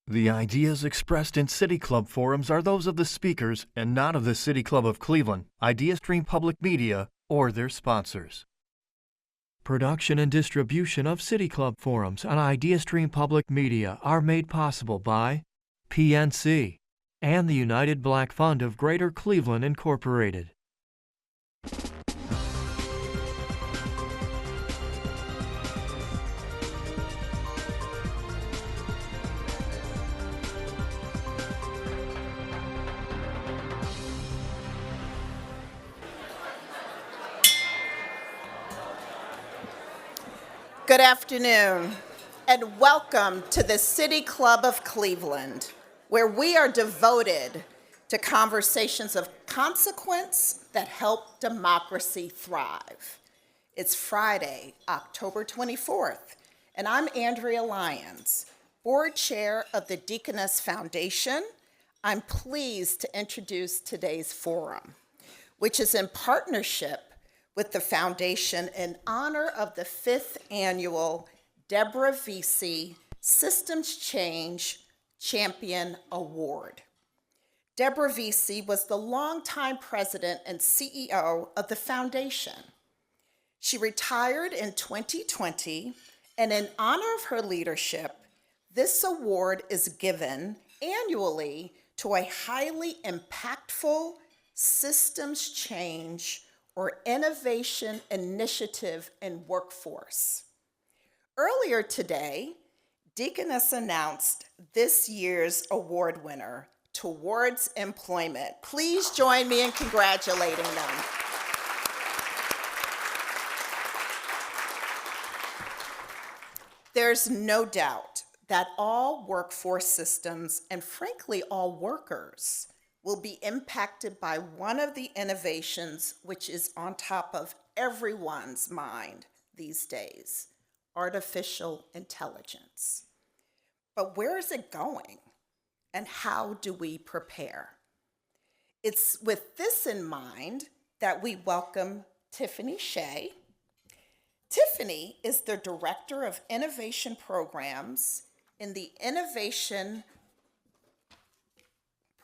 The ideas expressed in City Club forums are those of the speakers and not of the City Club of Cleveland, IdeaStream Public Media, or their sponsors. Production and distribution of City Club forums on IdeaStream Public Media are made possible by PNC and the United Black Fund of Greater Cleveland, Incorporated. Good afternoon, and welcome to the City Club of Cleveland, where we are devoted to conversations of consequence that help democracy thrive. It's Friday, October 24th, and I'm Andrea Lyons, board chair of the Deaconess Foundation. I'm pleased to introduce today's forum, which is in partnership with the Foundation in honor of the 5th annual Deborah Vesy Systems Change Champion Award. Deborah Vesy was the longtime president and CEO of the foundation. She retired in 2020, and in honor of her leadership, this award is given annually to a highly impactful systems change or innovation initiative in workforce. Earlier today, Deaconess announced this year's award winner, Towards Employment. Please join me in congratulating them. There's no doubt that all workforce systems, and frankly, all workers, will be impacted by one of the innovations which is on top of everyone's mind these days, artificial intelligence. But where is it going, and how do we prepare? It's with this in mind that we welcome Tiffany Hsieh. Tiffany is the Director of Innovation Programs in the Innovation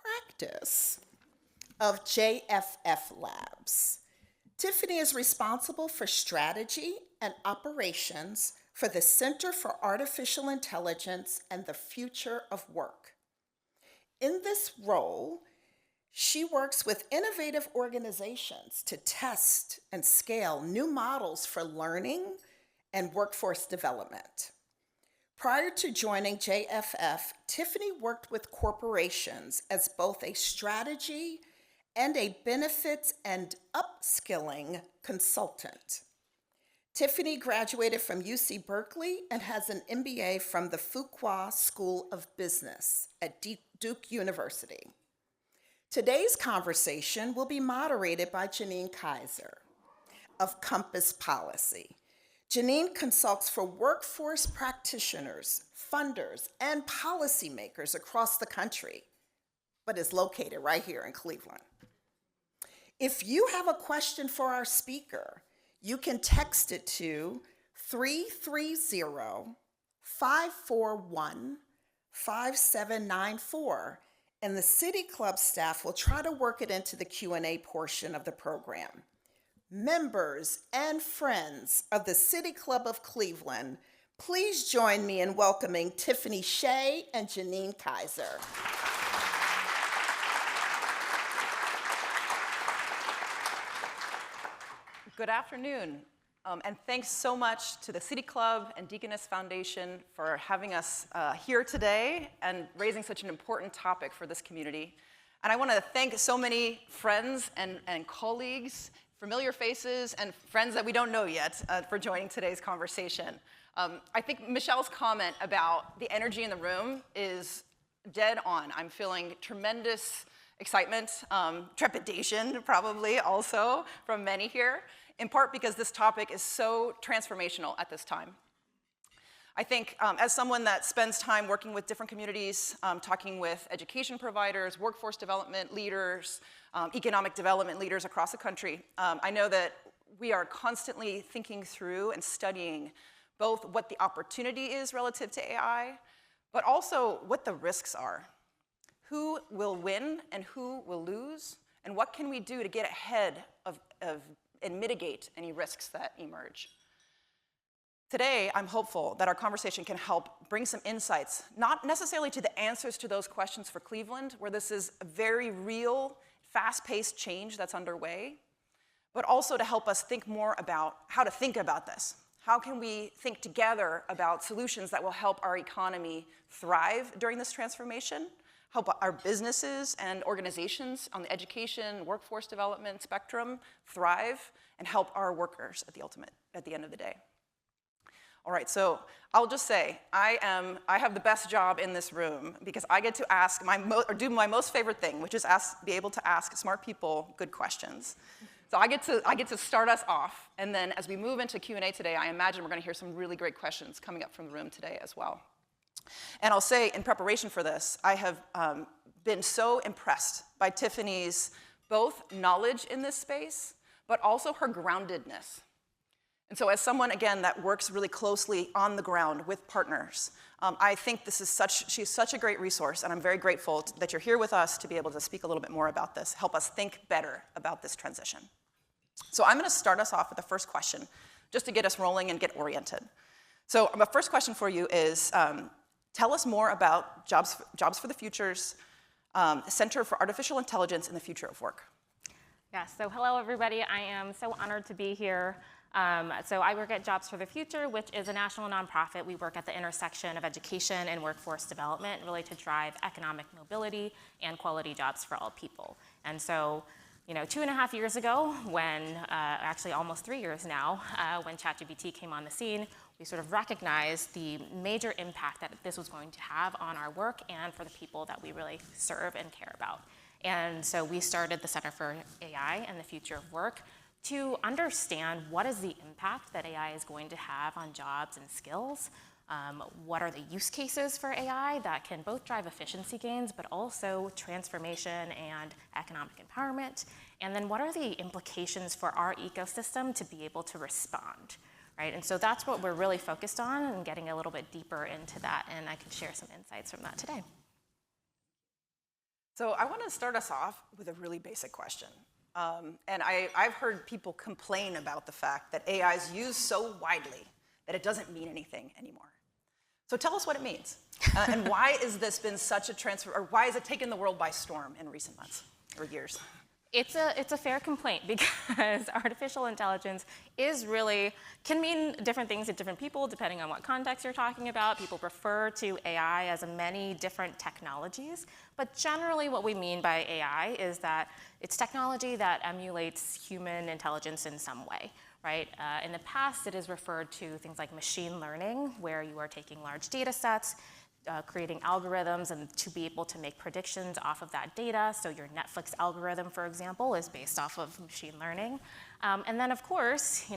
Practice of JFFLabs. Tiffany is responsible for strategy and operations for the Center for Artificial Intelligence and the Future of Work. In this role, she works with innovative organizations to test and scale new models for learning and workforce development. Prior to joining JFF, Tiffany worked with corporations as both a strategy and a benefits and upskilling consultant. Tiffany graduated from UC Berkeley and has an MBA from the Fuqua School of Business at Duke University. Today's conversation will be moderated by Janine Kaiser of Compass Policy. Janine consults for workforce practitioners, funders, and policymakers across the country, but is located right here in Cleveland. If you have a question for our speaker, you can text it to 330-541-5794, and the City Club staff will try to work it into the Q&A portion of the program. Members and friends of the City Club of Cleveland, please join me in welcoming Tiffany Hsieh and Janine Kaiser. Good afternoon, and thanks so much to the City Club and Deaconess Foundation for having us here today and raising such an important topic for this community. And I want to thank so many friends and colleagues, familiar faces, and friends that we don't know yet for joining today's conversation. I think Michelle's comment about the energy in the room is dead on. I'm feeling tremendous excitement, trepidation probably also from many here, in part because this topic is so transformational at this time. I think as someone that spends time working with different communities, talking with education providers, workforce development leaders, economic development leaders across the country, I know that we are constantly thinking through and studying both what the opportunity is relative to AI, but also what the risks are. Who will win and who will lose, and what can we do to get ahead of and mitigate any risks that emerge? Today, I'm hopeful that our conversation can help bring some insights, not necessarily to the answers to those questions for Cleveland, where this is a very real, fast-paced change that's underway, but also to help us think more about how to think about this. How can we think together about solutions that will help our economy thrive during this transformation, help our businesses and organizations on the education, workforce development spectrum thrive, and help our workers at the end of the day. All right, so I'll just say, I have the best job in this room because I get to ask do my most favorite thing, which is be able to ask smart people good questions. So I get to start us off, and then as we move into Q&A today, I imagine we're going to hear some really great questions coming up from the room today as well. And I'll say, in preparation for this, I have been so impressed by Tiffany's both knowledge in this space, but also her groundedness. And so as someone, again, that works really closely on the ground with partners, I think she's such a great resource, and I'm very grateful that you're here with us to be able to speak a little bit more about this, help us think better about this transition. So I'm going to start us off with the first question, just to get us rolling and get oriented. So my first question for you is, tell us more about Jobs for the Future's Center for Artificial Intelligence and the Future of Work. Yeah, so hello everybody. I am so honored to be here. So I work at Jobs for the Future, which is a national nonprofit. We work at the intersection of education and workforce development, really to drive economic mobility and quality jobs for all people. And so, 2.5 years ago, when, actually almost 3 years now, when ChatGPT came on the scene, we sort of recognized the major impact that this was going to have on our work and for the people that we really serve and care about. And so we started the Center for AI and the Future of Work to understand what is the impact that AI is going to have on jobs and skills. What are the use cases for AI that can both drive efficiency gains, but also transformation and economic empowerment? And then what are the implications for our ecosystem to be able to respond, right? And so that's what we're really focused on and getting a little bit deeper into that, and I can share some insights from that today. So I want to start us off with a really basic question. And I've heard people complain about the fact that AI is used so widely that it doesn't mean anything anymore. So tell us what it means, and why has this been such a transfer, or why has it taken the world by storm in recent months or years? It's a fair complaint because artificial intelligence can mean different things to different people depending on what context you're talking about. People refer to AI as many different technologies, but generally what we mean by AI is that it's technology that emulates human intelligence in some way, right? In the past, it is referred to things like machine learning, where you are taking large data sets, creating algorithms and to be able to make predictions off of that data. So your Netflix algorithm, for example, is based off of machine learning. And then, of course,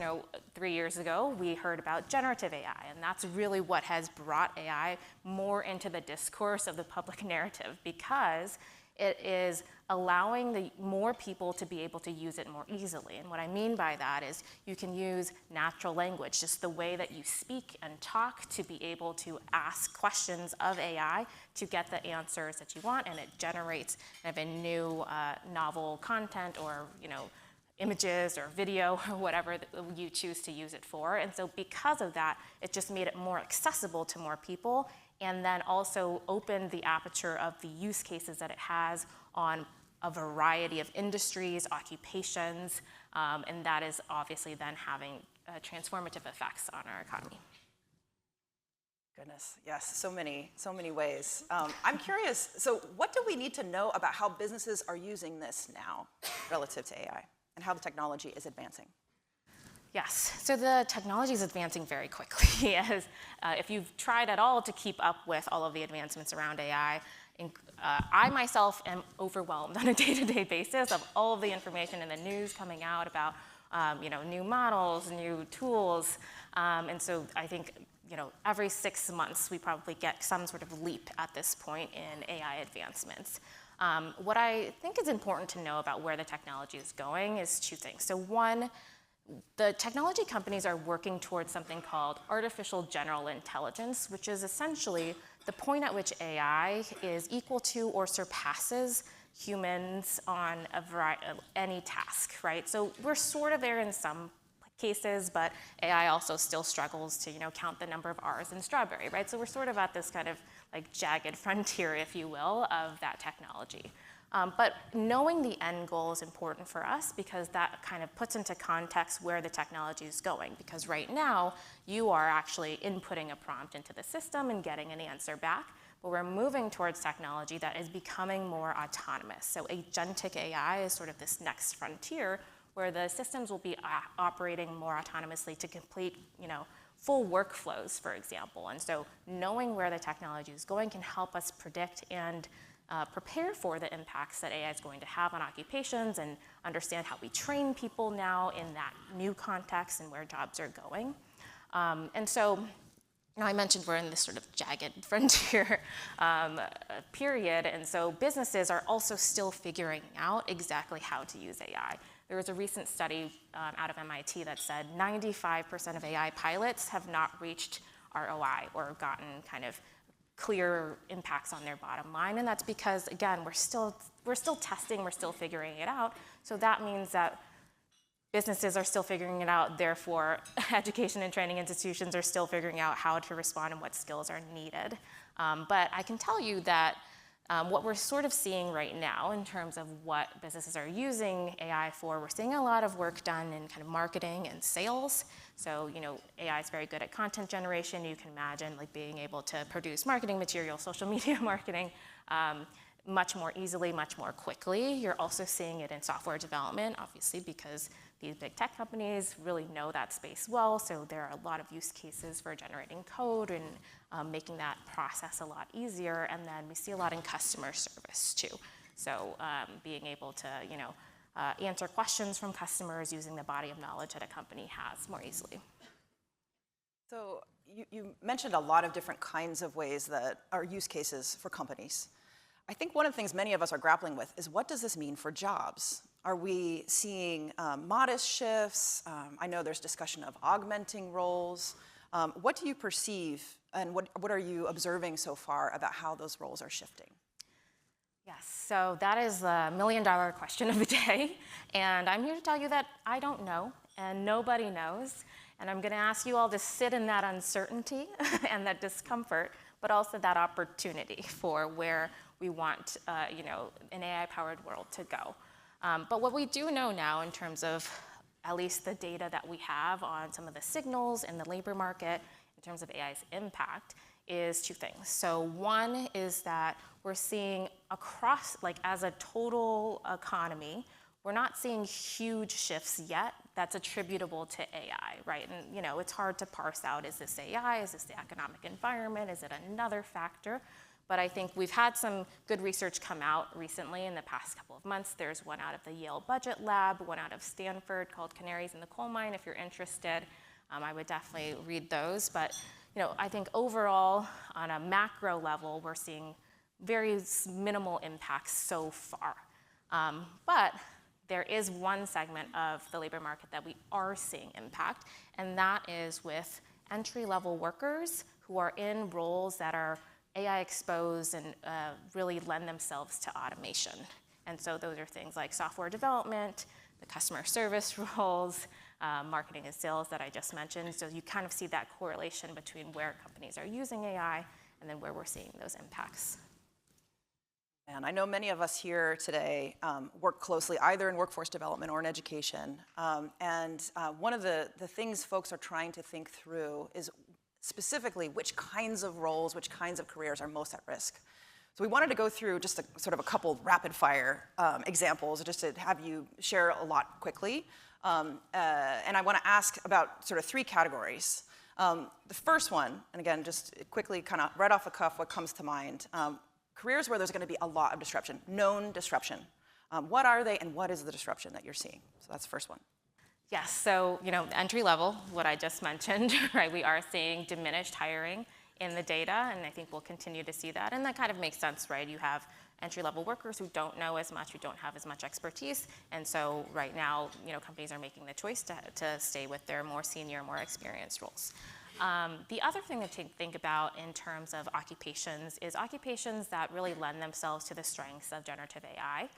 3 years ago, we heard about generative AI, and that's really what has brought AI more into the discourse of the public narrative, because it is allowing more people to be able to use it more easily. And what I mean by that is you can use natural language, just the way that you speak and talk, to be able to ask questions of AI to get the answers that you want, and it generates kind of a new novel content or images or video or whatever you choose to use it for. And so because of that, it just made it more accessible to more people, and then also opened the aperture of the use cases that it has on a variety of industries, occupations, and that is obviously then having transformative effects on our economy. Goodness, yes, so many ways. I'm curious, so what do we need to know about how businesses are using this now relative to AI, and how the technology is advancing? Yes, so the technology is advancing very quickly. If you've tried at all to keep up with all of the advancements around AI, I myself am overwhelmed on a day-to-day basis of all of the information in the news coming out about new models, new tools, and so I think every 6 months we probably get some sort of leap at this point in AI advancements. What I think is important to know about where the technology is going is two things. So one, the technology companies are working towards something called artificial general intelligence, which is essentially the point at which AI is equal to or surpasses humans on a variety of any task, right? So we're sort of there in some cases, but AI also still struggles to, count the number of R's in strawberry, right? So we're sort of at this kind of like jagged frontier, if you will, of that technology. But knowing the end goal is important for us because that kind of puts into context where the technology is going. Because right now, you are actually inputting a prompt into the system and getting an answer back. But we're moving towards technology that is becoming more autonomous. So agentic AI is sort of this next frontier where the systems will be operating more autonomously to complete, full workflows, for example. And so knowing where the technology is going can help us predict and prepare for the impacts that AI is going to have on occupations and understand how we train people now in that new context and where jobs are going. And so, I mentioned we're in this sort of jagged frontier period, and so businesses are also still figuring out exactly how to use AI. There was a recent study out of MIT that said 95% of AI pilots have not reached ROI or gotten kind of clear impacts on their bottom line, and that's because, again, we're still testing, we're still figuring it out. So that means that businesses are still figuring it out, therefore education and training institutions are still figuring out how to respond and what skills are needed. But I can tell you that what we're sort of seeing right now in terms of what businesses are using AI for, we're seeing a lot of work done in kind of marketing and sales. So, AI is very good at content generation. You can imagine like being able to produce marketing material, social media marketing, much more easily, much more quickly. You're also seeing it in software development, obviously, because these big tech companies really know that space well. So there are a lot of use cases for generating code and making that process a lot easier. And then we see a lot in customer service too. So being able to, answer questions from customers using the body of knowledge that a company has more easily. So you mentioned a lot of different kinds of ways that are use cases for companies. I think one of the things many of us are grappling with is what does this mean for jobs? Are we seeing modest shifts? I know there's discussion of augmenting roles. What do you perceive and what are you observing so far about how those roles are shifting? Yes, so that is the million-dollar question of the day. And I'm here to tell you that I don't know, and nobody knows. And I'm going to ask you all to sit in that uncertainty and that discomfort, but also that opportunity for where we want an AI-powered world to go. But what we do know now in terms of at least the data that we have on some of the signals in the labor market in terms of AI's impact is two things. So one is that we're seeing across, like as a total economy, we're not seeing huge shifts yet that's attributable to AI, right? And it's hard to parse out, is this AI, is this the economic environment, is it another factor? But I think we've had some good research come out recently in the past couple of months. There's one out of the Yale Budget Lab, one out of Stanford called Canaries in the Coal Mine. If you're interested, I would definitely read those. But I think overall, on a macro level, we're seeing very minimal impacts so far. But there is one segment of the labor market that we are seeing impact, and that is with entry-level workers who are in roles that are AI exposed and really lend themselves to automation. And so those are things like software development, the customer service roles, marketing and sales that I just mentioned. So you kind of see that correlation between where companies are using AI and then where we're seeing those impacts. And I know many of us here today work closely either in workforce development or in education. And one of the things folks are trying to think through is specifically which kinds of roles, which kinds of careers are most at risk. So we wanted to go through just sort of a couple rapid fire examples just to have you share a lot quickly. And I want to ask about sort of three categories. The first one, and again, just quickly kind of right off the cuff what comes to mind, careers where there's going to be a lot of disruption, known disruption. What are they and what is the disruption that you're seeing? So that's the first one. Yes, so entry level, what I just mentioned, right? We are seeing diminished hiring in the data, and I think we'll continue to see that. And that kind of makes sense, right? You have entry-level workers who don't know as much, who don't have as much expertise, and so right now, companies are making the choice to stay with their more senior, more experienced roles. The other thing to think about in terms of occupations is occupations that really lend themselves to the strengths of generative AI.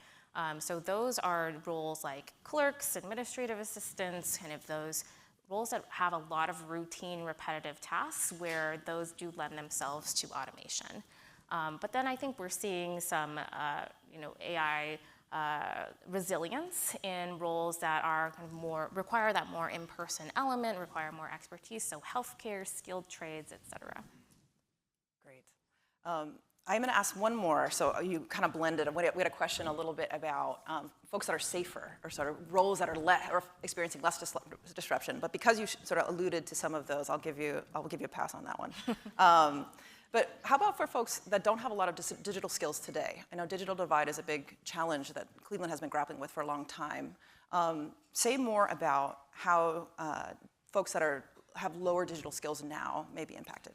So those are roles like clerks, administrative assistants, kind of those roles that have a lot of routine, repetitive tasks where those do lend themselves to automation. But then I think we're seeing some AI resilience in roles that are kind of require that more in-person element, require more expertise, so healthcare, skilled trades, et cetera. Great. I'm going to ask one more. So you kind of blended. We had a question a little bit about folks that are safer, or sort of roles that are experiencing less disruption. But because you sort of alluded to some of those, I'll give you a pass on that one. But how about for folks that don't have a lot of digital skills today? I know digital divide is a big challenge that Cleveland has been grappling with for a long time. Say more about how folks that have lower digital skills now may be impacted.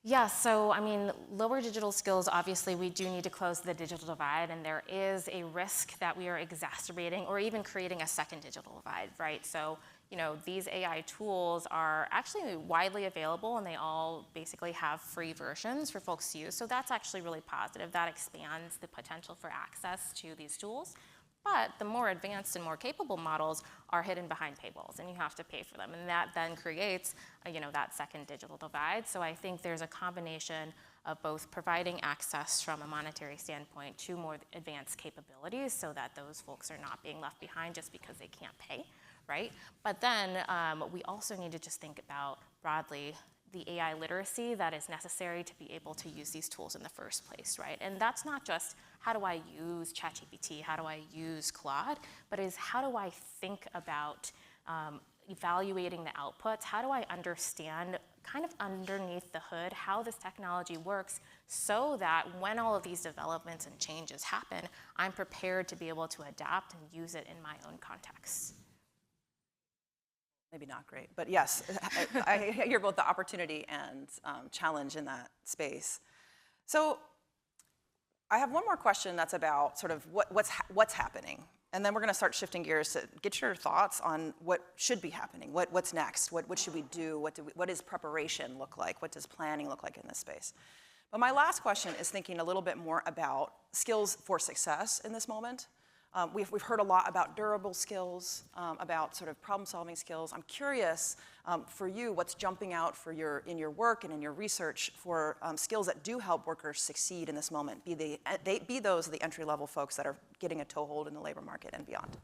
Yeah, so I mean, lower digital skills, obviously we do need to close the digital divide, and there is a risk that we are exacerbating or even creating a second digital divide, right? So, these AI tools are actually widely available, and they all basically have free versions for folks to use. So that's actually really positive. That expands the potential for access to these tools. But the more advanced and more capable models are hidden behind paywalls, and you have to pay for them. And that then creates, that second digital divide. So I think there's a combination of both providing access from a monetary standpoint to more advanced capabilities so that those folks are not being left behind just because they can't pay, right? But then we also need to just think about broadly the AI literacy that is necessary to be able to use these tools in the first place, right? And that's not just how do I use ChatGPT, how do I use Claude, but is how do I think about evaluating the outputs, how do I understand kind of underneath the hood how this technology works so that when all of these developments and changes happen, I'm prepared to be able to adapt and use it in my own context. Maybe not great, but yes, I hear both the opportunity and challenge in that space. So I have one more question that's about sort of what's happening. And then we're going to start shifting gears to get your thoughts on what should be happening, what's next, what should we do, what does preparation look like, what does planning look like in this space. But my last question is thinking a little bit more about skills for success in this moment. We've heard a lot about durable skills, about sort of problem-solving skills. I'm curious for you, what's jumping out in your work and in your research for skills that do help workers succeed in this moment, be those the entry-level folks that are getting a toehold in the labor market and beyond.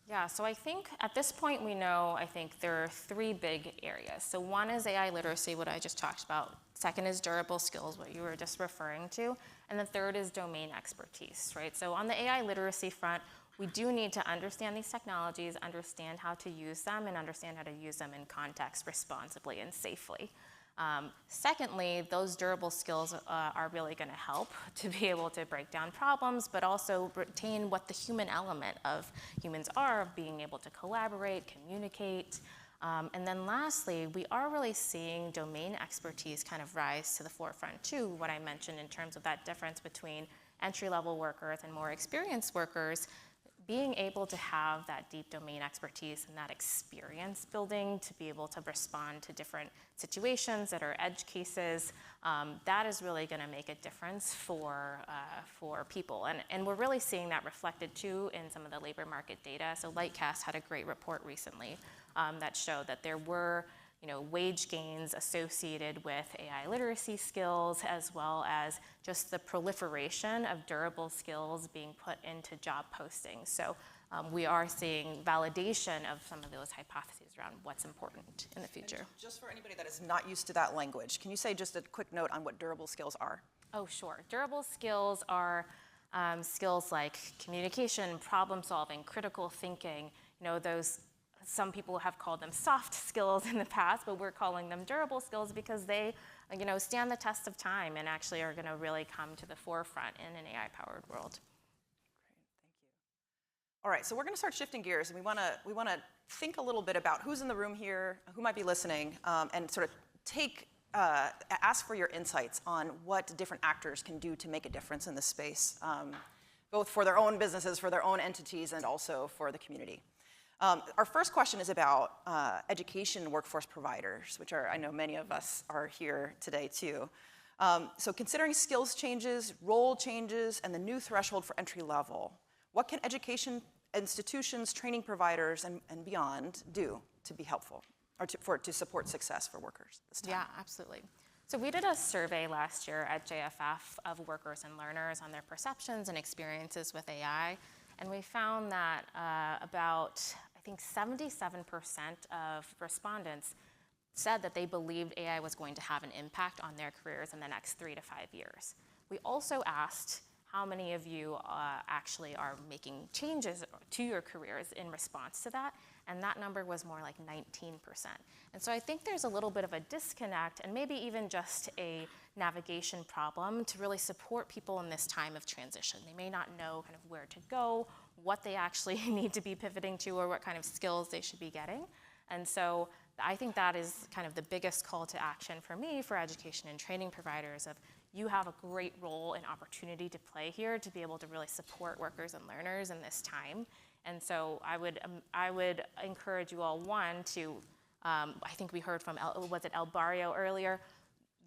Yeah, so I think at this point I think there are three big areas. So one is AI literacy, what I just talked about. Second is durable skills, what you were just referring to. And the third is domain expertise, right? So on the AI literacy front, we do need to understand these technologies, understand how to use them, and understand how to use them in context responsibly and safely. Secondly, those durable skills are really going to help to be able to break down problems, but also retain what the human element of humans are, of being able to collaborate, communicate. And then lastly, we are really seeing domain expertise kind of rise to the forefront too, what I mentioned in terms of that difference between entry-level workers and more experienced workers. Being able to have that deep domain expertise and that experience building to be able to respond to different situations that are edge cases, that is really going to make a difference for people. And we're really seeing that reflected too in some of the labor market data. So Lightcast had a great report recently that showed that there were wage gains associated with AI literacy skills, as well as just the proliferation of durable skills being put into job postings. So we are seeing validation of some of those hypotheses around what's important in the future. And just for anybody that is not used to that language, can you say just a quick note on what durable skills are? Oh, sure. Durable skills are skills like communication, problem solving, critical thinking, those. Some people have called them soft skills in the past, but we're calling them durable skills because they, stand the test of time and actually are going to really come to the forefront in an AI-powered world. Great, thank you. All right, so we're going to start shifting gears, and we want to think a little bit about who's in the room here, who might be listening, and sort of ask for your insights on what different actors can do to make a difference in this space, both for their own businesses, for their own entities, and also for the community. Our first question is about education workforce providers, which are, I know many of us are here today too. So considering skills changes, role changes, and the new threshold for entry level, what can education institutions, training providers, and beyond do to be helpful or to support success for workers this time? Yeah, absolutely. So we did a survey last year at JFF of workers and learners on their perceptions and experiences with AI, and we found that about, I think 77% of respondents said that they believed AI was going to have an impact on their careers in the next 3 to 5 years. We also asked how many of you actually are making changes to your careers in response to that, and that number was more like 19%. And so I think there's a little bit of a disconnect and maybe even just a navigation problem to really support people in this time of transition. They may not know kind of where to go, what they actually need to be pivoting to, or what kind of skills they should be getting. And so I think that is kind of the biggest call to action for me, for education and training providers, of you have a great role and opportunity to play here to be able to really support workers and learners in this time. And so I would encourage you all, one, to, I think we heard from, was it El Barrio earlier?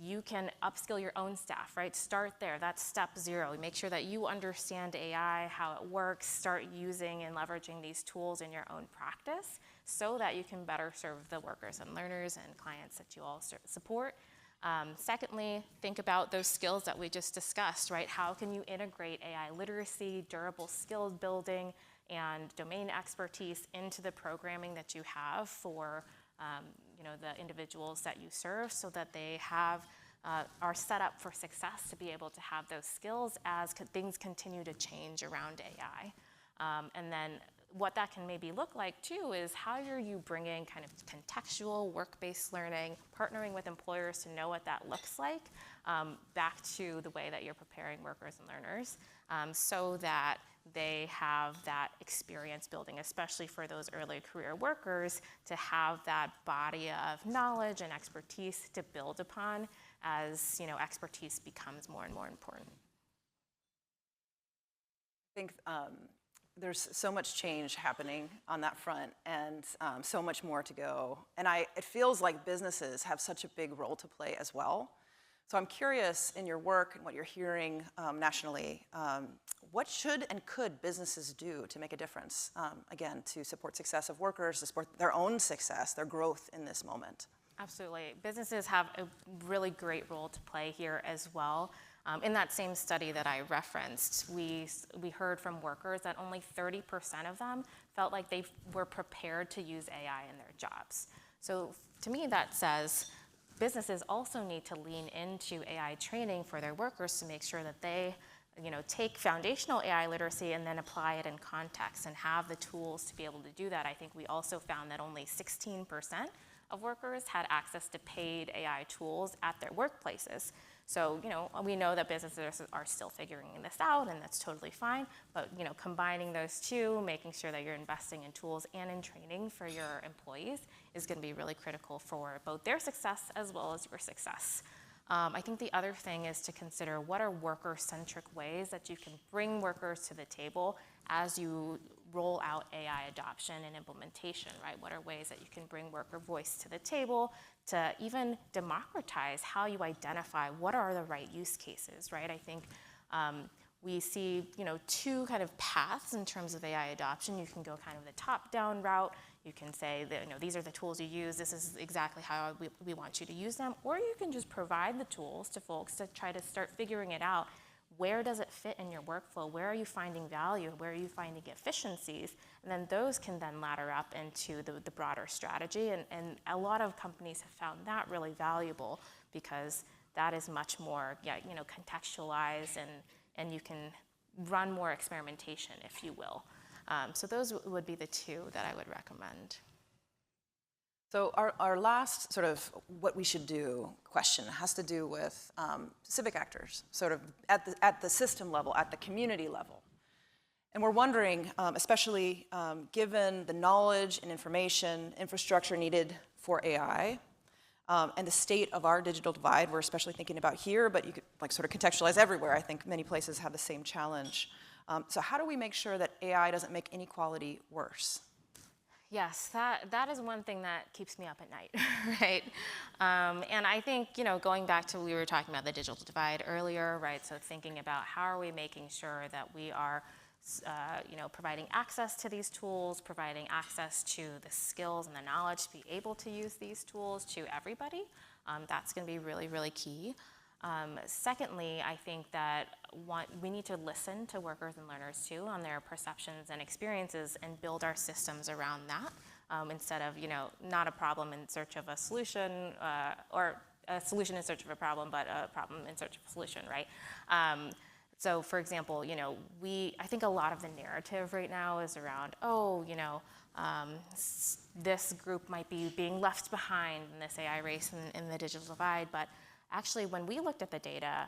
You can upskill your own staff, right? Start there, that's step 0. Make sure that you understand AI, how it works, start using and leveraging these tools in your own practice so that you can better serve the workers and learners and clients that you all support. Secondly, think about those skills that we just discussed, right? How can you integrate AI literacy, durable skill building, and domain expertise into the programming that you have for the individuals that you serve, so that they are set up for success to be able to have those skills as things continue to change around AI. And then what that can maybe look like too is how are you bringing kind of contextual work-based learning, partnering with employers to know what that looks like, back to the way that you're preparing workers and learners, so that they have that experience building, especially for those early career workers, to have that body of knowledge and expertise to build upon as expertise becomes more and more important. I think there's so much change happening on that front, and so much more to go. And it feels like businesses have such a big role to play as well. So I'm curious, in your work and what you're hearing nationally, what should and could businesses do to make a difference, again, to support success of workers, to support their own success, their growth in this moment? Absolutely. Businesses have a really great role to play here as well. In that same study that I referenced, we heard from workers that only 30% of them felt like they were prepared to use AI in their jobs. So to me, that says businesses also need to lean into AI training for their workers to make sure that they take foundational AI literacy and then apply it in context and have the tools to be able to do that. I think we also found that only 16% of workers had access to paid AI tools at their workplaces. So, we know that businesses are still figuring this out, and that's totally fine. But, combining those two, making sure that you're investing in tools and in training for your employees is going to be really critical for both their success as well as your success. I think the other thing is to consider what are worker-centric ways that you can bring workers to the table as you roll out AI adoption and implementation, right? What are ways that you can bring worker voice to the table to even democratize how you identify what are the right use cases, right? I think we see, two kind of paths in terms of AI adoption. You can go kind of the top-down route. You can say that, these are the tools you use. This is exactly how we want you to use them. Or you can just provide the tools to folks to try to start figuring it out. Where does it fit in your workflow? Where are you finding value? Where are you finding efficiencies? And then those can then ladder up into the broader strategy. And a lot of companies have found that really valuable because that is much more contextualized, and you can run more experimentation, if you will. So those would be the two that I would recommend. So our last sort of what we should do question has to do with civic actors, sort of at the system level, at the community level. And we're wondering, especially given the knowledge and information infrastructure needed for AI, and the state of our digital divide, we're especially thinking about here, but you could sort of contextualize everywhere. I think many places have the same challenge. So how do we make sure that AI doesn't make inequality worse? Yes, that is one thing that keeps me up at night, right? And I think, going back to, we were talking about the digital divide earlier, right? So thinking about how are we making sure that we are, providing access to these tools, providing access to the skills and the knowledge to be able to use these tools to everybody. That's going to be really, really key. Secondly, I think that we need to listen to workers and learners too on their perceptions and experiences and build our systems around that instead of, not a problem in search of a solution or a solution in search of a problem, but a problem in search of a solution, right? So for example, I think a lot of the narrative right now is around, this group might be being left behind in this AI race in the digital divide, but actually, when we looked at the data,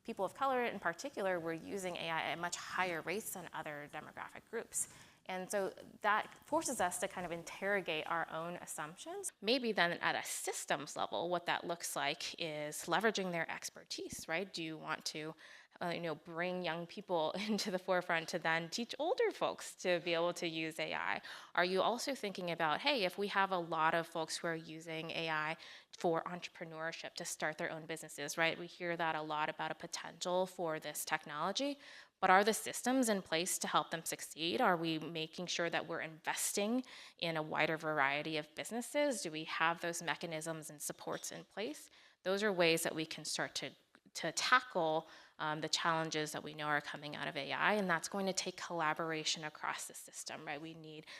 people of color in particular were using AI at much higher rates than other demographic groups. And so that forces us to kind of interrogate our own assumptions. Maybe then at a systems level, what that looks like is leveraging their expertise, right? Do you want to bring young people into the forefront to then teach older folks to be able to use AI? Are you also thinking about, hey, if we have a lot of folks who are using AI for entrepreneurship to start their own businesses, right? We hear that a lot about a potential for this technology, but are the systems in place to help them succeed? Are we making sure that we're investing in a wider variety of businesses? Do we have those mechanisms and supports in place? Those are ways that we can start to tackle the challenges that we know are coming out of AI, and that's going to take collaboration across the system, right?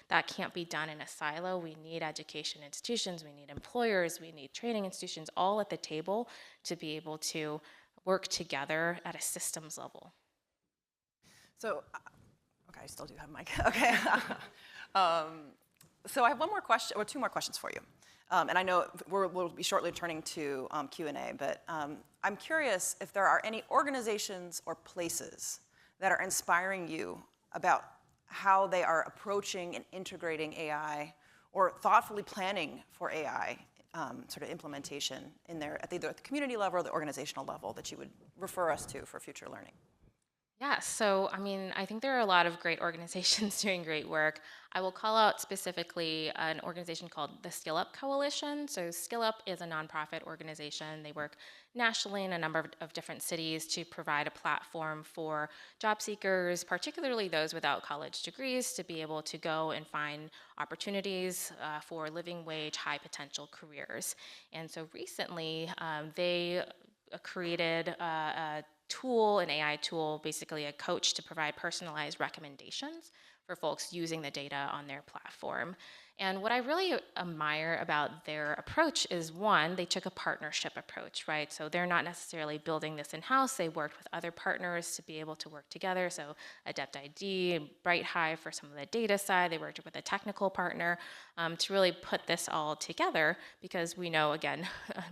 That can't be done in a silo. We need education institutions, we need employers, we need training institutions all at the table to be able to work together at a systems level. So, okay, I still do have a mic. Okay. So I have one more question, or two more questions for you. And I know we'll be shortly turning to Q&A, but I'm curious if there are any organizations or places that are inspiring you about how they are approaching and integrating AI or thoughtfully planning for AI sort of implementation at either the community level or the organizational level that you would refer us to for future learning. Yeah, so I think there are a lot of great organizations doing great work. I will call out specifically an organization called the Skill Up Coalition. So Skill Up is a nonprofit organization. They work nationally in a number of different cities to provide a platform for job seekers, particularly those without college degrees, to be able to go and find opportunities for living wage, high potential careers. And so recently, they created a tool, an AI tool, basically a coach to provide personalized recommendations for folks using the data on their platform. And what I really admire about their approach is, one, they took a partnership approach, right? So they're not necessarily building this in-house. They worked with other partners to be able to work together. So Adept ID, Bright Hive for some of the data side. They worked with a technical partner to really put this all together, because we know, again,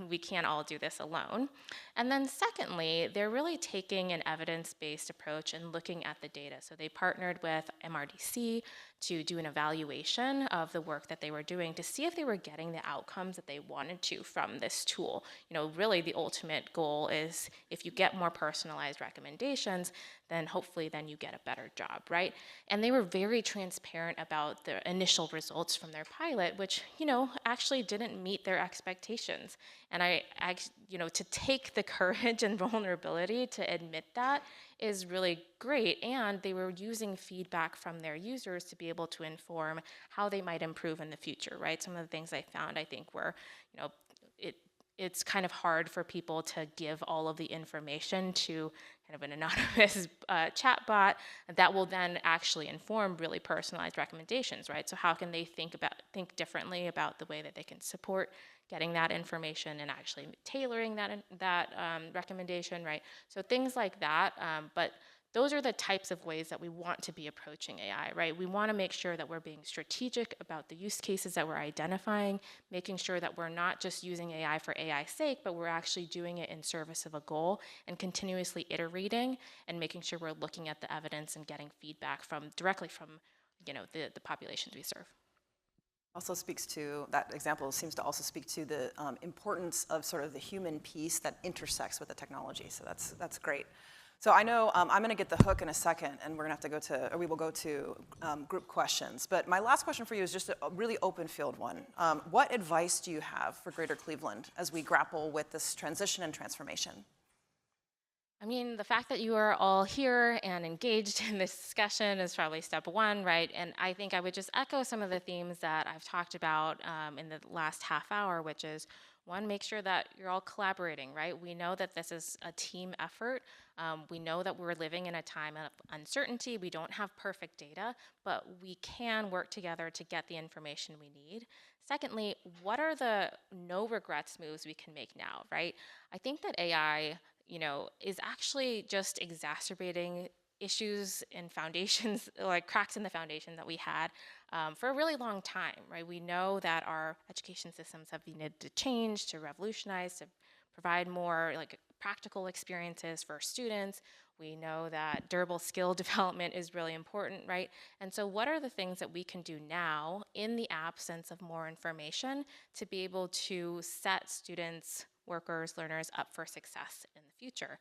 we can't all do this alone. And then secondly, they're really taking an evidence-based approach and looking at the data. So they partnered with MRDC to do an evaluation of the work that they were doing to see if they were getting the outcomes that they wanted to from this tool. Really the ultimate goal is if you get more personalized recommendations, then hopefully then you get a better job, right? And they were very transparent about the initial results from their pilot, which, actually didn't meet their expectations. And to take the courage and vulnerability to admit that is really great. And they were using feedback from their users to be able to inform how they might improve in the future, right? Some of the things I found, I think, were, it's kind of hard for people to give all of the information to kind of an anonymous chatbot that will then actually inform really personalized recommendations, right? So how can they think differently about the way that they can support getting that information and actually tailoring that recommendation, right? So things like that, but those are the types of ways that we want to be approaching AI, right? We want to make sure that we're being strategic about the use cases that we're identifying, making sure that we're not just using AI for AI's sake, but we're actually doing it in service of a goal and continuously iterating and making sure we're looking at the evidence and getting feedback directly from the populations we serve. Also speaks to, that example seems to also speak to the importance of sort of the human piece that intersects with the technology. So that's great. So I know I'm going to get the hook in a second, and we're going to have to go to, or we will go to group questions. But my last question for you is just a really open field one. What advice do you have for Greater Cleveland as we grapple with this transition and transformation? I mean, the fact that you are all here and engaged in this discussion is probably step one, right? And I think I would just echo some of the themes that I've talked about in the last half hour, which is one, make sure that you're all collaborating, right? We know that this is a team effort. We know that we're living in a time of uncertainty. We don't have perfect data, but we can work together to get the information we need. Secondly, what are the no regrets moves we can make now, right? I think that AI, is actually just exacerbating issues in foundations, like cracks in the foundation that we had for a really long time, right? We know that our education systems have needed to change, to revolutionize, to provide more like practical experiences for students. We know that durable skill development is really important, right? And so what are the things that we can do now in the absence of more information to be able to set students, workers, learners up for success in the future?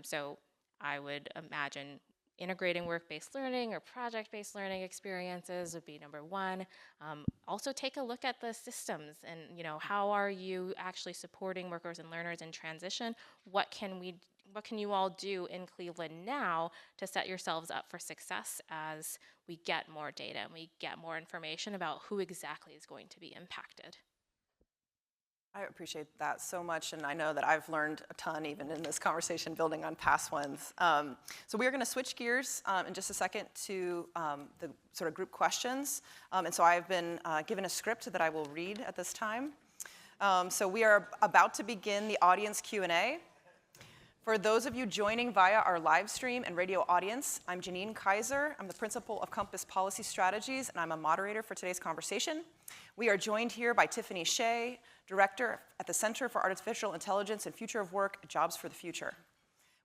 So I would imagine integrating work-based learning or project-based learning experiences would be number one. Also take a look at the systems and how are you actually supporting workers and learners in transition? What can you all do in Cleveland now to set yourselves up for success as we get more data and we get more information about who exactly is going to be impacted? I appreciate that so much, and I know that I've learned a ton even in this conversation building on past ones. So we are going to switch gears in just a second to the sort of group questions. And so I've been given a script that I will read at this time. So we are about to begin the audience Q&A. For those of you joining via our live stream and radio audience, I'm Janine Kaiser. I'm the principal of Compass Policy Strategies, and I'm a moderator for today's conversation. We are joined here by Tiffany Hsieh, Director at the Center for Artificial Intelligence and Future of Work, Jobs for the Future.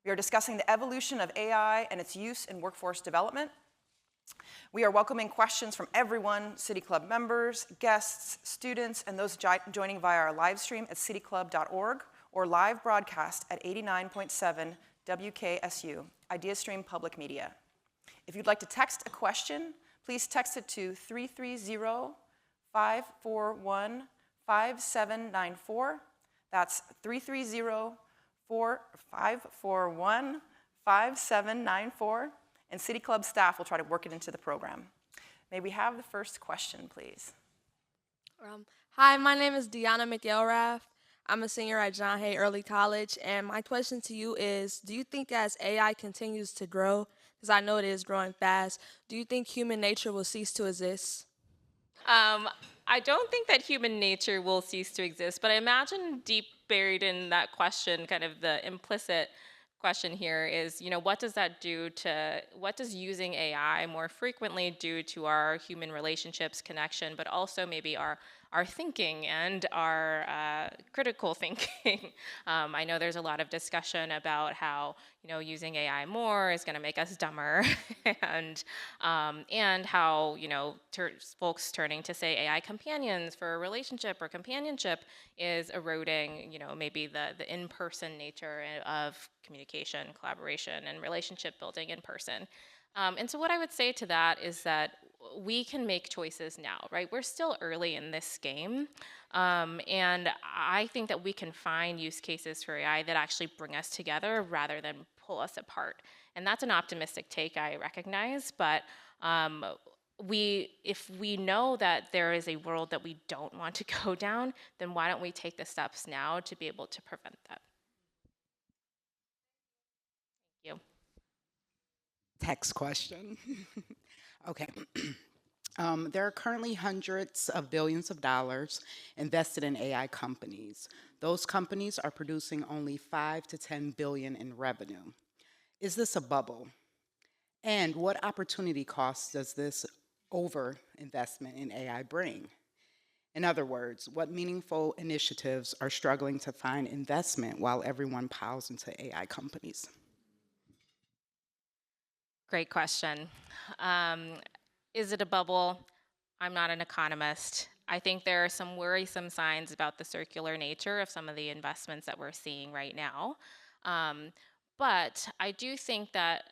We are discussing the evolution of AI and its use in workforce development. We are welcoming questions from everyone, City Club members, guests, students, and those joining via our live stream at cityclub.org or live broadcast at 89.7 WKSU, IdeaStream Public Media. If you'd like to text a question, please text it to 330-541-5794. That's 330-541-5794. And City Club staff will try to work it into the program. May we have the first question, please? Hi, my name is Deanna McElrath. I'm a senior at John Hay Early College, and my question to you is, do you think as AI continues to grow, because I know it is growing fast, do you think human nature will cease to exist? I don't think that human nature will cease to exist, but I imagine deep buried in that question, kind of the implicit question here is, what does using AI more frequently do to our human relationships, connection, but also maybe our thinking and our critical thinking. I know there's a lot of discussion about how using AI more is going to make us dumber, and how folks turning to say AI companions for a relationship or companionship is eroding maybe the in-person nature of communication, collaboration, and relationship building in person. And so what I would say to that is that we can make choices now, right? We're still early in this game. And I think that we can find use cases for AI that actually bring us together rather than pull us apart. And that's an optimistic take, I recognize, but if we know that there is a world that we don't want to go down, then why don't we take the steps now to be able to prevent that? Thank you. Text question. Okay. There are currently hundreds of billions of dollars invested in AI companies. Those companies are producing only 5 to 10 billion in revenue. Is this a bubble? And what opportunity costs does this over-investment in AI bring? In other words, what meaningful initiatives are struggling to find investment while everyone piles into AI companies? Great question. Is it a bubble? I'm not an economist. I think there are some worrisome signs about the circular nature of some of the investments that we're seeing right now. But I do think that,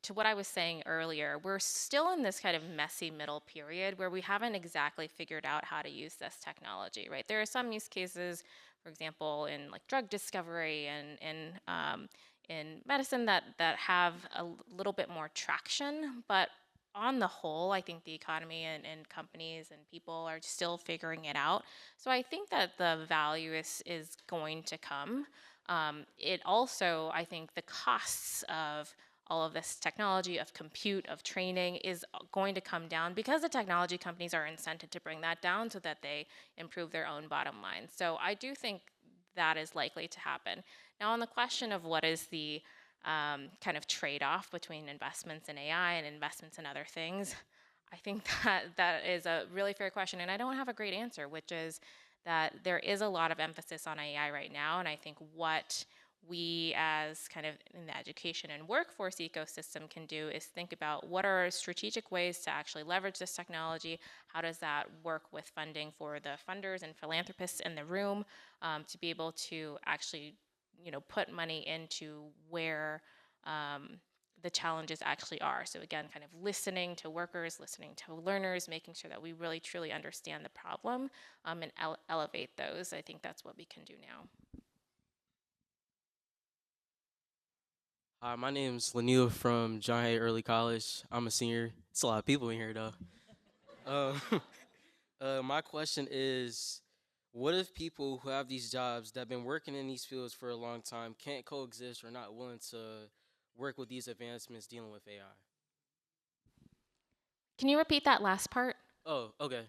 to what I was saying earlier, we're still in this kind of messy middle period where we haven't exactly figured out how to use this technology, right? There are some use cases, for example, in like drug discovery and in medicine that have a little bit more traction, but on the whole, I think the economy and companies and people are still figuring it out. So I think that the value is going to come. It also, I think, the costs of all of this technology, of compute, of training is going to come down because the technology companies are incented to bring that down so that they improve their own bottom line. So I do think that is likely to happen. Now, on the question of what is the kind of trade-off between investments in AI and investments in other things, I think that is a really fair question, and I don't have a great answer, which is that there is a lot of emphasis on AI right now, and I think what we as kind of in the education and workforce ecosystem can do is think about what are strategic ways to actually leverage this technology, how does that work with funding for the funders and philanthropists in the room, to be able to actually put money into where the challenges actually are. So again, kind of listening to workers, listening to learners, making sure that we really truly understand the problem and elevate those. I think that's what we can do now. Hi, my name's Lanil from John Hay Early College. I'm a senior. It's a lot of people in here, though. My question is, what if people who have these jobs that have been working in these fields for a long time can't coexist or not willing to work with these advancements dealing with AI? Can you repeat that last part? Oh, okay.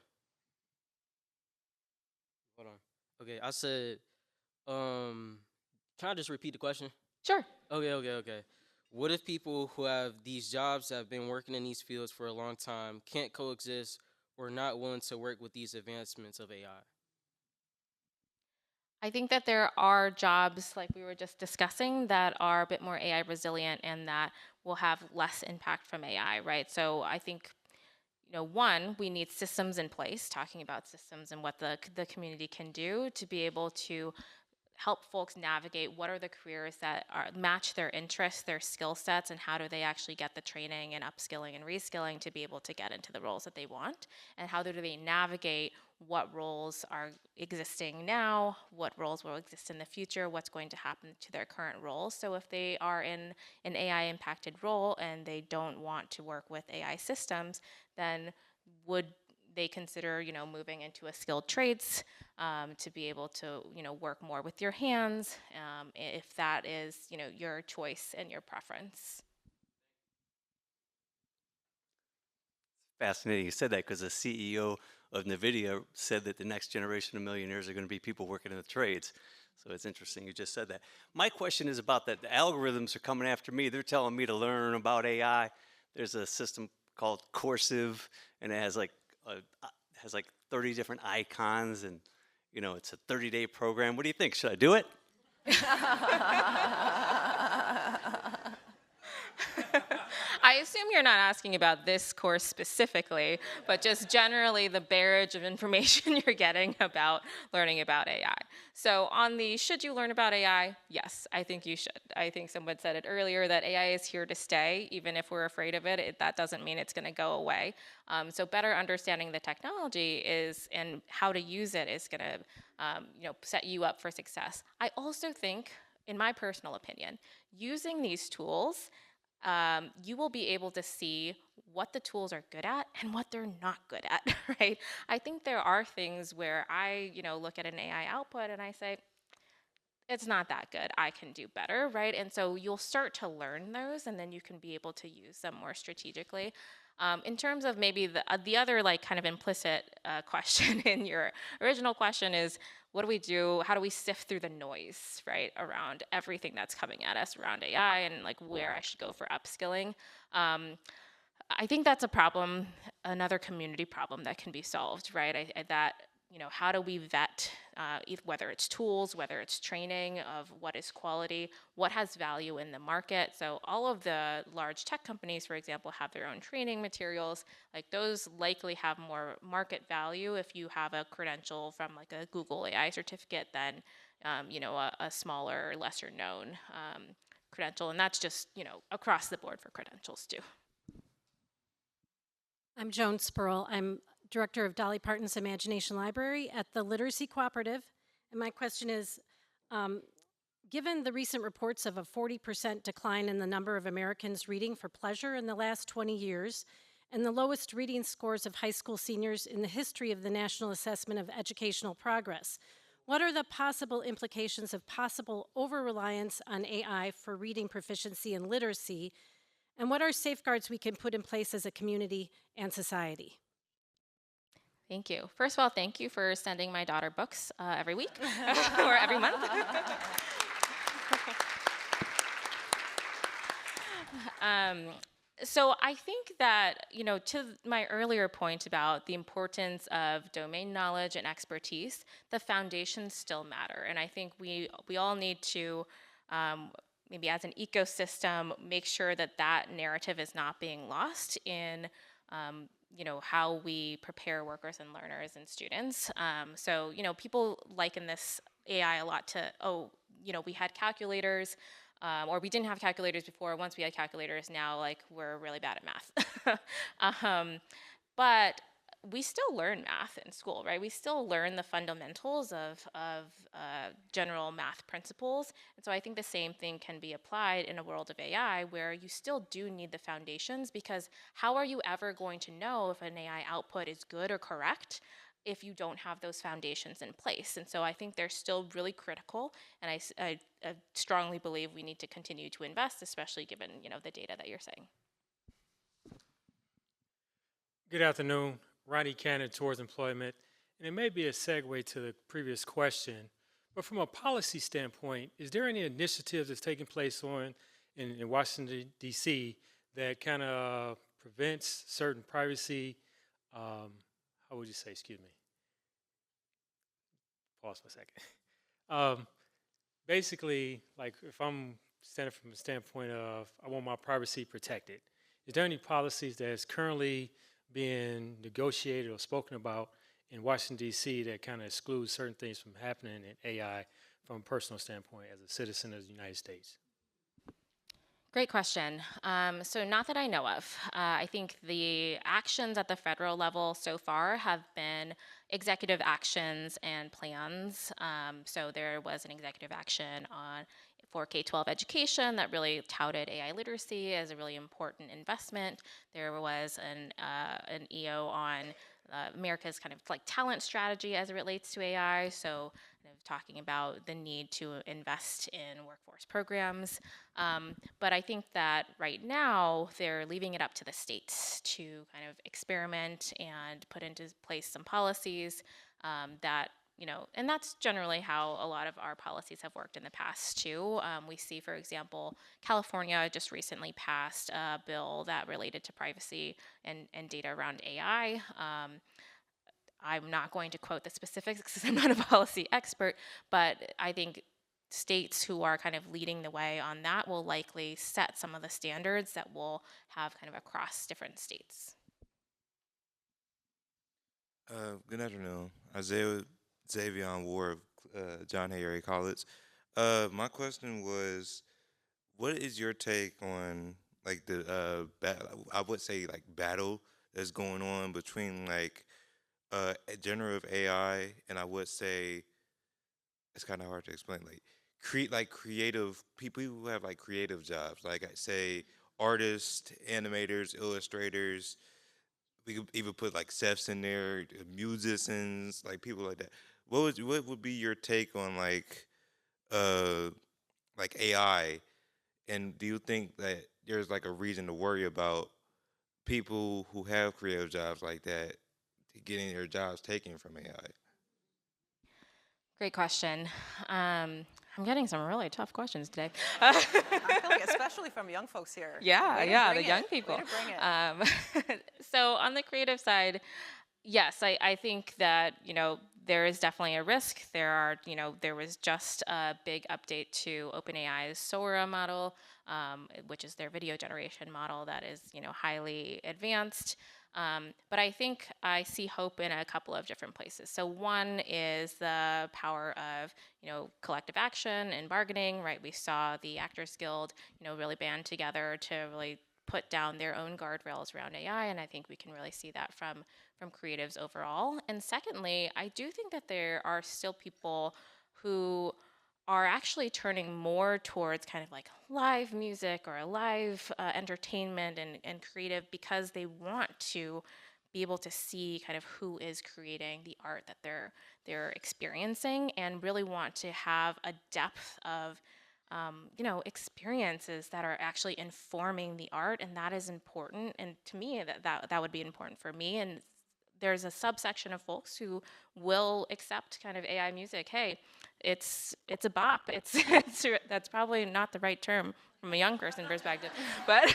Hold on. Okay, I said, can I just repeat the question? Sure. Okay. What if people who have these jobs that have been working in these fields for a long time can't coexist or not willing to work with these advancements of AI? I think that there are jobs, like we were just discussing, that are a bit more AI resilient and that will have less impact from AI, right? So I think, one, we need systems in place, talking about systems and what the community can do to be able to help folks navigate what are the careers that match their interests, their skill sets, and how do they actually get the training and upskilling and reskilling to be able to get into the roles that they want, and how do they navigate what roles are existing now, what roles will exist in the future, what's going to happen to their current roles. So if they are in an AI impacted role and they don't want to work with AI systems, then would they consider, moving into a skilled trades to be able to, work more with your hands, if that is, your choice and your preference. Fascinating you said that, because the CEO of NVIDIA said that the next generation of millionaires are going to be people working in the trades. So it's interesting you just said that. My question is about that. The algorithms are coming after me. They're telling me to learn about AI. There's a system called Coursive, and it has like 30 different icons, and it's a 30-day program. What do you think? Should I do it? I assume you're not asking about this course specifically, but just generally the barrage of information you're getting about learning about AI. So on the should you learn about AI? Yes, I think you should. I think someone said it earlier that AI is here to stay. Even if we're afraid of it, that doesn't mean it's going to go away. So better understanding the technology and how to use it is going to set you up for success. I also think, in my personal opinion, using these tools, you will be able to see what the tools are good at and what they're not good at, right? I think there are things where I, look at an AI output and I say, it's not that good, I can do better, right? And so you'll start to learn those, and then you can be able to use them more strategically. In terms of maybe the other kind of implicit question in your original question is, what do we do? How do we sift through the noise, right, around everything that's coming at us around AI and where I should go for upskilling? I think that's a problem, another community problem that can be solved, right? How do we vet, whether it's tools, whether it's training of what is quality, what has value in the market. So all of the large tech companies, for example, have their own training materials. Those likely have more market value if you have a credential from a Google AI certificate than, a smaller, lesser known credential, and that's just, across the board for credentials too. I'm Joan Spurl. I'm director of Dolly Parton's Imagination Library at the Literacy Cooperative. And my question is, given the recent reports of a 40% decline in the number of Americans reading for pleasure in the last 20 years, and the lowest reading scores of high school seniors in the history of the National Assessment of Educational Progress, what are the possible implications of possible over-reliance on AI for reading proficiency and literacy, and what are safeguards we can put in place as a community and society? Thank you. First of all, thank you for sending my daughter books every week or every month. So I think that, to my earlier point about the importance of domain knowledge and expertise, the foundations still matter. And I think we all need to, maybe as an ecosystem, make sure that that narrative is not being lost in, how we prepare workers and learners and students. So, people liken this AI a lot to, we had calculators, or we didn't have calculators before. Once we had calculators, now we're really bad at math. But we still learn math in school, right? We still learn the fundamentals of general math principles. And so I think the same thing can be applied in a world of AI where you still do need the foundations, because how are you ever going to know if an AI output is good or correct if you don't have those foundations in place? And so I think they're still really critical, and I strongly believe we need to continue to invest, especially given, the data that you're saying. Good afternoon. Ronnie Cannon towards employment. And it may be a segue to the previous question, but from a policy standpoint, is there any initiatives that's taking place in Washington, D.C. that kind of prevents certain privacy, how would you say, excuse me, pause for a second. Basically, if I'm standing from a standpoint of I want my privacy protected, is there any policies that is currently being negotiated or spoken about in Washington, D.C. that kind of excludes certain things from happening in AI from a personal standpoint as a citizen of the United States? Great question. So not that I know of. I think the actions at the federal level so far have been executive actions and plans. So there was an executive action for K-12 education that really touted AI literacy as a really important investment. There was an EO on America's kind of talent strategy as it relates to AI. So talking about the need to invest in workforce programs. But I think that right now they're leaving it up to the states to kind of experiment and put into place some policies that, and that's generally how a lot of our policies have worked in the past too. We see, for example, California just recently passed a bill that related to privacy and data around AI. I'm not going to quote the specifics because I'm not a policy expert, but I think states who are kind of leading the way on that will likely set some of the standards that will have kind of across different states. Good afternoon. Isaiah Xavier Ward of John Hay Area College. My question was, what is your take on the I would say battle that's going on between generative AI, and I would say it's kind of hard to explain, creative people who have creative jobs, I say artists, animators, illustrators. We could even put chefs in there, musicians, people like that. What would be your take on AI, and do you think that there's a reason to worry about people who have creative jobs like that getting their jobs taken from AI? Great question. I'm getting some really tough questions today. I feel like especially from young folks here. Yeah, the young people. Way to bring it. So on the creative side, yes, I think that, there is definitely a risk. There was just a big update to OpenAI's Sora model which is their video generation model that is, highly advanced. But I think I see hope in a couple of different places. So one is the power of, collective action and bargaining, right? We saw the Actors Guild, really band together to really put down their own guardrails around AI, and I think we can really see that from creatives overall. And secondly, I do think that there are still people who are actually turning more towards kind of like live music or live entertainment and creative because they want to be able to see kind of who is creating the art that they're experiencing, and really want to have a depth of experiences that are actually informing the art, and that is important. And to me, that would be important for me. And there's a subsection of folks who will accept kind of AI music. Hey, it's a bop. That's probably not the right term from a young person perspective, but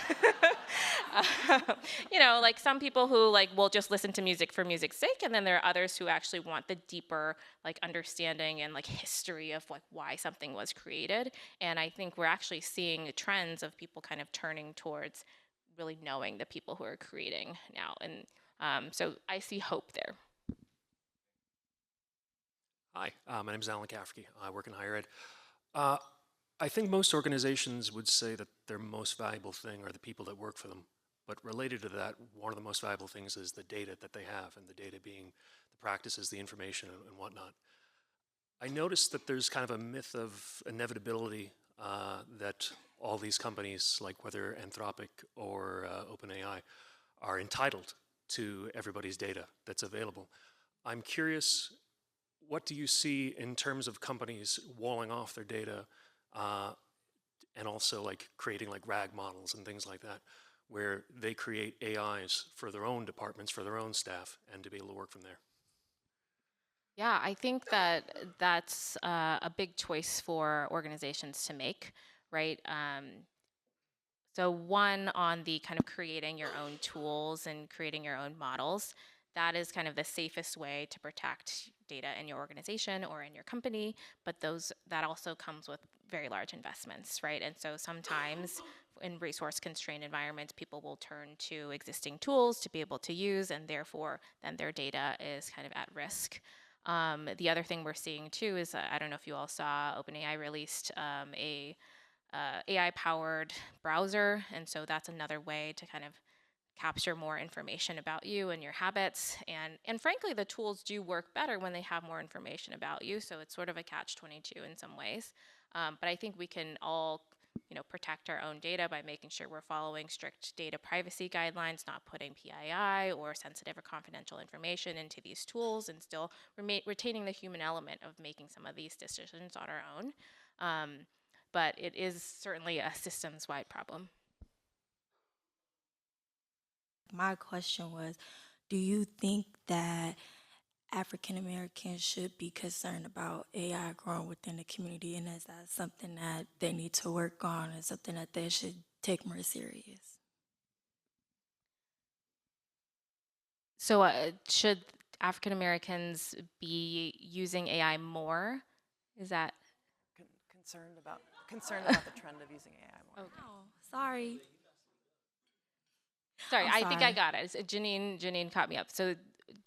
like some people who will just listen to music for music's sake, and then there are others who actually want the deeper understanding and history of why something was created. And I think we're actually seeing trends of people kind of turning towards really knowing the people who are creating now, and so I see hope there. Hi, my name is Alan Cafferty. I work in higher ed. I think most organizations would say that their most valuable thing are the people that work for them. But related to that, one of the most valuable things is the data that they have, and the data being the practices, the information, and whatnot. I noticed that there's kind of a myth of inevitability that all these companies, like whether Anthropic or OpenAI, are entitled to everybody's data that's available. I'm curious, what do you see in terms of companies walling off their data and also creating RAG models and things like that, where they create AIs for their own departments, for their own staff, and to be able to work from there? Yeah, I think that that's a big choice for organizations to make, right? So one, on the kind of creating your own tools and creating your own models, that is kind of the safest way to protect data in your organization or in your company, but that also comes with very large investments, right? And so sometimes in resource-constrained environments, people will turn to existing tools to be able to use, and therefore then their data is kind of at risk. The other thing we're seeing too is, I don't know if you all saw, OpenAI released a AI-powered browser, and so that's another way to kind of capture more information about you and your habits. And frankly, the tools do work better when they have more information about you, so it's sort of a catch-22 in some ways. But I think we can all protect our own data by making sure we're following strict data privacy guidelines, not putting PII or sensitive or confidential information into these tools, and still retaining the human element of making some of these decisions on our own. But it is certainly a systems-wide problem. My question was, do you think that African Americans should be concerned about AI growing within the community, and is that something that they need to work on and something that they should take more serious? So should African Americans be using AI more? Is that concerned about the trend of using AI more? Okay. Oh, sorry. Sorry, I'm I think I sorry. got it. Janine caught me up. So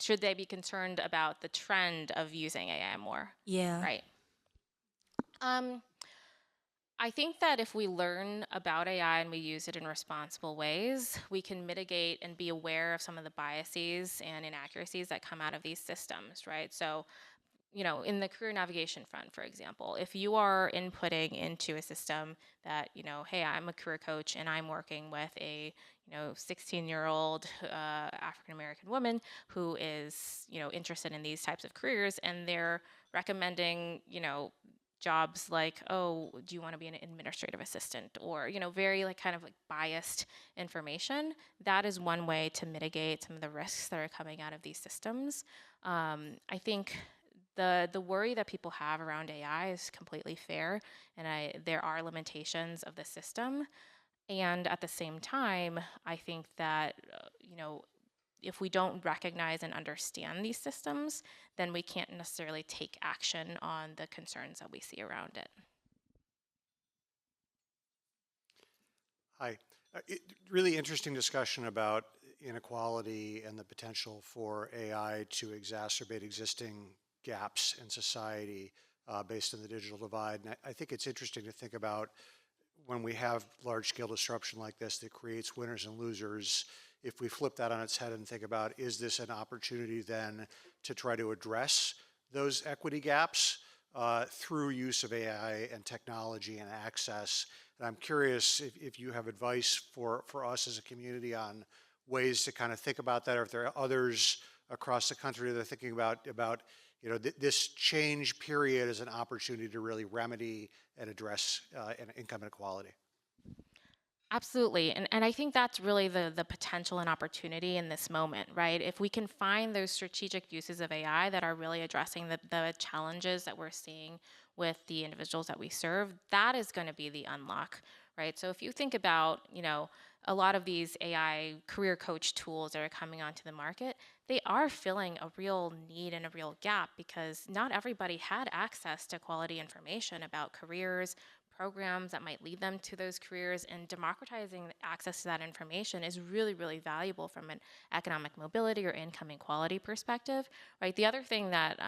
should they be concerned about the trend of using AI more? Yeah. Right. I think that if we learn about AI and we use it in responsible ways, we can mitigate and be aware of some of the biases and inaccuracies that come out of these systems, right? So, in the career navigation front, for example, if you are inputting into a system that, hey, I'm a career coach and I'm working with a 16-year-old African-American woman who is, interested in these types of careers, and they're recommending, jobs like, oh, do you want to be an administrative assistant, or, very kind of biased information, that is one way to mitigate some of the risks that are coming out of these systems. I think the worry that people have around AI is completely fair, and there are limitations of the system. And at the same time, I think that, if we don't recognize and understand these systems, then we can't necessarily take action on the concerns that we see around it. Hi. Really interesting discussion about inequality and the potential for AI to exacerbate existing gaps in society based on the digital divide. And I think it's interesting to think about when we have large-scale disruption like this that creates winners and losers, if we flip that on its head and think about, is this an opportunity then to try to address those equity gaps through use of AI and technology and access? And I'm curious if you have advice for us as a community on ways to kind of think about that, or if there are others across the country that are thinking about this change period as an opportunity to really remedy and address income inequality. Absolutely. And I think that's really the potential and opportunity in this moment, right? If we can find those strategic uses of AI that are really addressing the challenges that we're seeing with the individuals that we serve, that is going to be the unlock, right? So if you think about, a lot of these AI career coach tools that are coming onto the market, they are filling a real need and a real gap because not everybody had access to quality information about careers, programs that might lead them to those careers, and democratizing access to that information is really, really valuable from an economic mobility or income equality perspective, right? The other thing that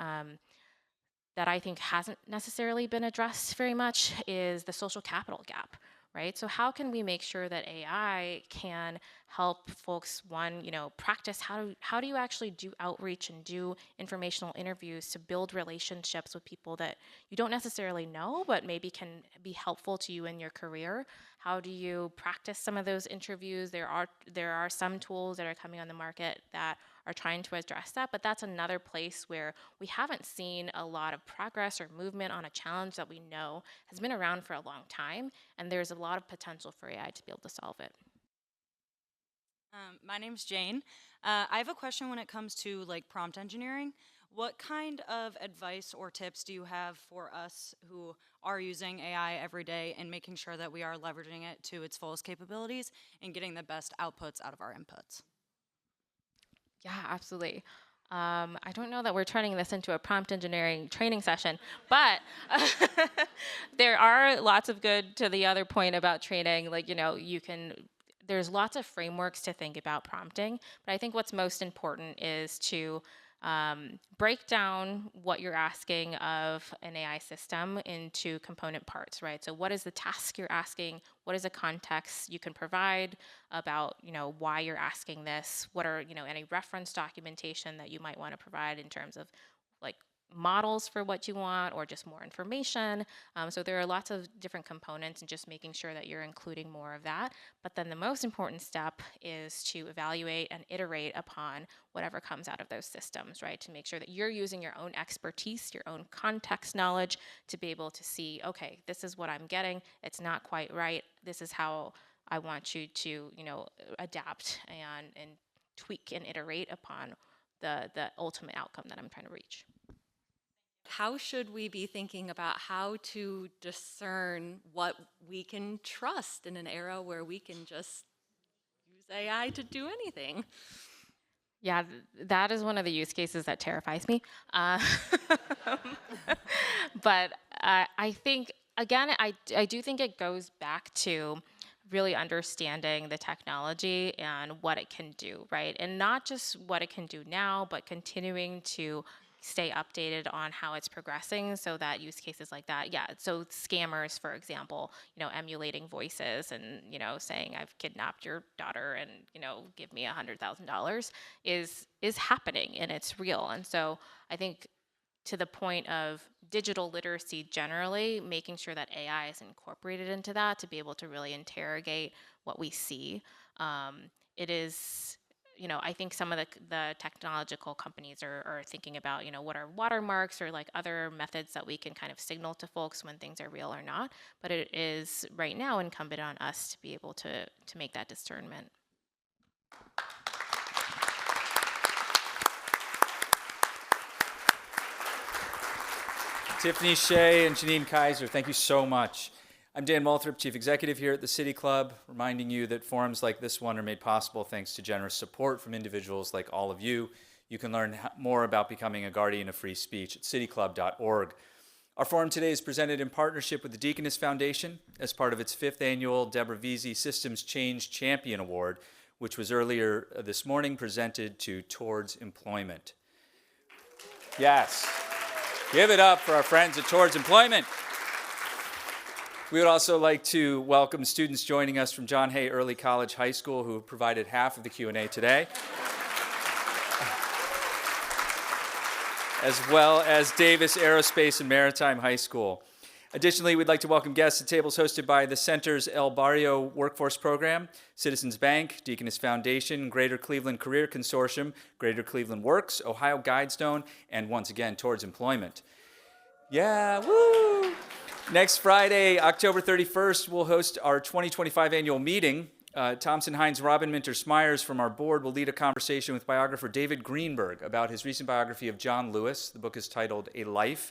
that I think hasn't necessarily been addressed very much is the social capital gap, right? So how can we make sure that AI can help folks, one, practice how do you actually do outreach and do informational interviews to build relationships with people that you don't necessarily know, but maybe can be helpful to you in your career? How do you practice some of those interviews? There are some tools that are coming on the market that are trying to address that, but that's another place where we haven't seen a lot of progress or movement on a challenge that we know has been around for a long time, and there's a lot of potential for AI to be able to solve it. My name's Jane. I have a question when it comes to prompt engineering. What kind of advice or tips do you have for us who are using AI every day and making sure that we are leveraging it to its fullest capabilities and getting the best outputs out of our inputs? Yeah, absolutely. I don't know that we're turning this into a prompt engineering training session, but there are lots of good, to the other point about training, there's lots of frameworks to think about prompting, but I think what's most important is to break down what you're asking of an AI system into component parts, right? So what is the task you're asking? What is the context you can provide about, why you're asking this? What are, any reference documentation that you might want to provide in terms of models for what you want or just more information. So there are lots of different components and just making sure that you're including more of that. But then the most important step is to evaluate and iterate upon whatever comes out of those systems, right? To make sure that you're using your own expertise, your own context knowledge to be able to see, okay, this is what I'm getting. It's not quite right. This is how I want you to, adapt and tweak and iterate upon the ultimate outcome that I'm trying to reach. How should we be thinking about how to discern what we can trust in an era where we can just use AI to do anything? Yeah, that is one of the use cases that terrifies me. But I think, again, I do think it goes back to really understanding the technology and what it can do, right? And not just what it can do now, but continuing to stay updated on how it's progressing so that use cases like that, so scammers, for example, emulating voices and, saying I've kidnapped your daughter and, give me $100,000 is happening and it's real. And so I think to the point of digital literacy generally, making sure that AI is incorporated into that to be able to really interrogate what we see. It is, I think some of the technological companies are thinking about, what are watermarks or other methods that we can kind of signal to folks when things are real or not. But it is right now incumbent on us to be able to make that discernment. Tiffany Hsieh and Janine Kaiser, thank you so much. I'm Dan Moulthrop, Chief Executive here at the City Club, reminding you that forums like this one are made possible thanks to generous support from individuals like all of you. You can learn more about becoming a guardian of free speech at cityclub.org. Our forum today is presented in partnership with the Deaconess Foundation as part of its 5th annual Deborah Vesy Systems Change Champion Award, which was earlier this morning presented to Towards Employment. Yes. Give it up for our friends at Towards Employment. We would also like to welcome students joining us from John Hay Early College High School who provided half of the Q&A today, as well as Davis Aerospace and Maritime High School. Additionally, we'd like to welcome guests at tables hosted by the Center's El Barrio Workforce Program, Citizens Bank, Deaconess Foundation, Greater Cleveland Career Consortium, Greater Cleveland Works, Ohio Guidestone, and once again, Towards Employment. Yeah, woo! Next Friday, October 31st, we'll host our 2025 annual meeting. Thompson Hines Robin Minter Smyers from our board will lead a conversation with biographer David Greenberg about his recent biography of John Lewis. The book is titled A Life,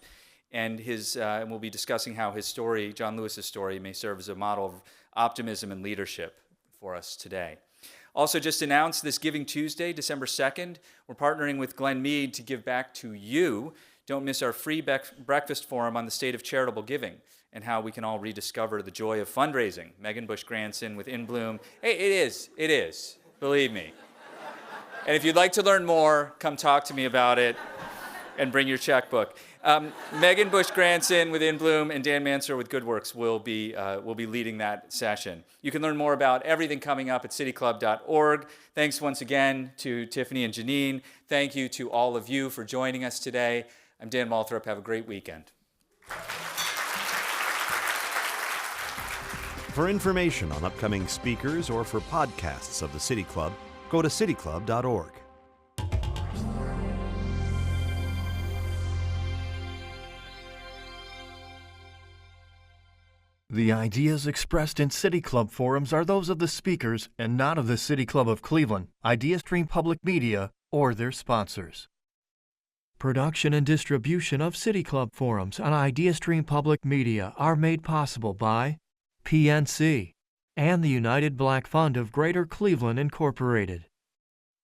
and we'll be discussing how his story, John Lewis's story, may serve as a model of optimism and leadership for us today. Also just announced this Giving Tuesday, December 2nd, we're partnering with Glenn Mead to give back to you. Don't miss our free breakfast forum on the state of charitable giving and how we can all rediscover the joy of fundraising. Megan Bush-Granson with In Bloom. Hey, it is, believe me. And if you'd like to learn more, come talk to me about it and bring your checkbook. Megan Bush-Granson with In Bloom and Dan Mansour with Good Works will be leading that session. You can learn more about everything coming up at cityclub.org. Thanks once again to Tiffany and Janine. Thank you to all of you for joining us today. I'm Dan Malthrop. Have a great weekend. For information on upcoming speakers or for podcasts of the City Club, go to cityclub.org. The ideas expressed in City Club forums are those of the speakers and not of the City Club of Cleveland, IdeaStream Public Media, or their sponsors. Production and distribution of City Club forums on IdeaStream Public Media are made possible by PNC and the United Black Fund of Greater Cleveland, Incorporated.